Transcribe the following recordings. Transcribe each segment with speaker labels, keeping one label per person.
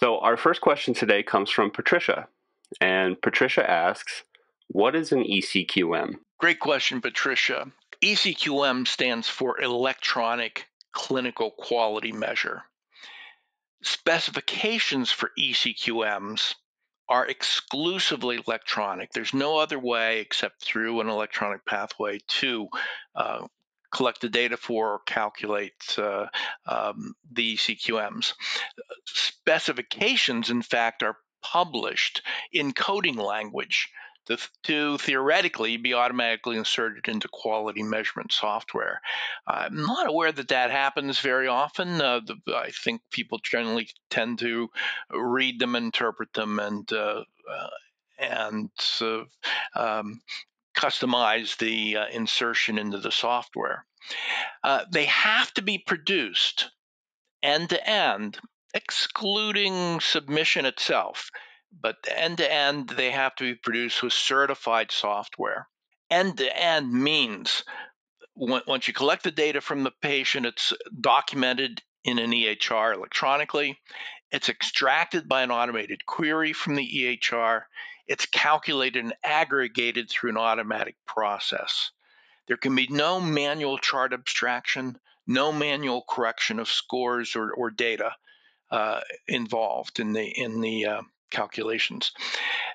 Speaker 1: So our first question today comes from Patricia, and Patricia asks, what is an eCQM?
Speaker 2: Great question, Patricia. eCQM stands for Electronic Clinical Quality Measure. Specifications for eCQMs are exclusively electronic. There's no other way except through an electronic pathway to collect the data for or calculate the eCQMs. Specifications, in fact, are published in coding language to theoretically be automatically inserted into quality measurement software. I'm not aware that that happens very often. I think people generally tend to read them, interpret them, and customize the insertion into the software. They have to be produced end to end, excluding submission itself. But end to end, they have to be produced with certified software. End to end means once you collect the data from the patient, it's documented in an EHR electronically. It's extracted by an automated query from the EHR. It's calculated and aggregated through an automatic process. There can be no manual chart abstraction, no manual correction of scores or data involved in the calculations.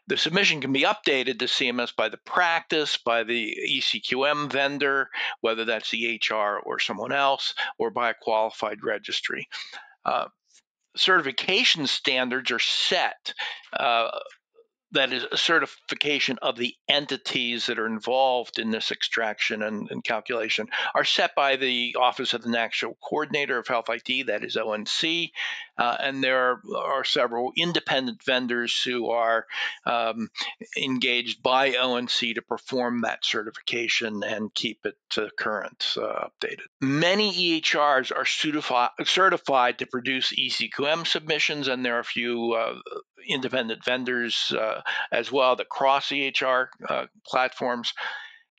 Speaker 2: The submission can be updated to CMS by the practice, by the eCQM vendor, whether that's the HR or someone else, or by a qualified registry. Certification standards are set. That is a certification of the entities that are involved in this extraction and calculation are set by the Office of the National Coordinator of Health IT, that is ONC, and there are several independent vendors who are engaged by ONC to perform that certification and keep it current, updated. Many EHRs are certified to produce eCQM submissions, and there are a few independent vendors as well that cross EHR platforms.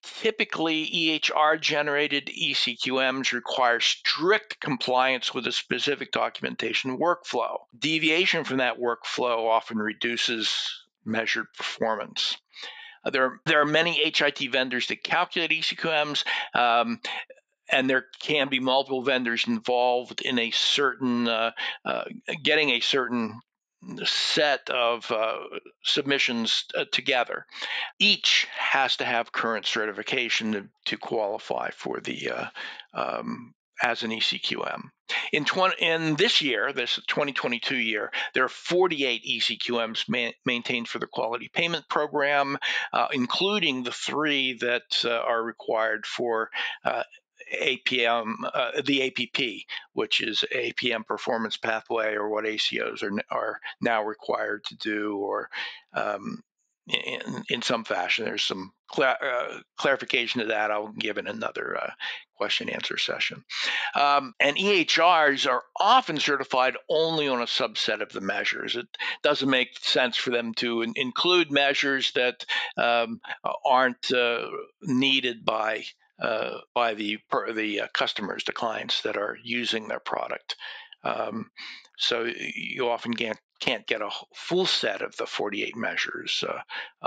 Speaker 2: Typically, EHR-generated eCQMs require strict compliance with a specific documentation workflow. Deviation from that workflow often reduces measured performance. There are many HIT vendors that calculate eCQMs, and there can be multiple vendors involved in a certain getting a certain set of submissions together. Each has to have current certification to qualify for the as an eCQM. In this year, this 2022 year, there are 48 eCQMs maintained for the Quality Payment Program, including the 3 that are required for APM, the APP, which is APM performance pathway, or what ACOs are now required to do, or in some fashion. There's some clarification to that I'll give in another question answer session. And EHRs are often certified only on a subset of the measures. It doesn't make sense for them to include measures that aren't needed by the customers, the clients that are using their product. So you often can't get a full set of the 48 measures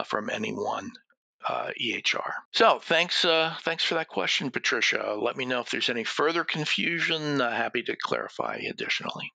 Speaker 2: from any one EHR. So thanks for that question, Patricia. Let me know if there's any further confusion. Happy to clarify additionally.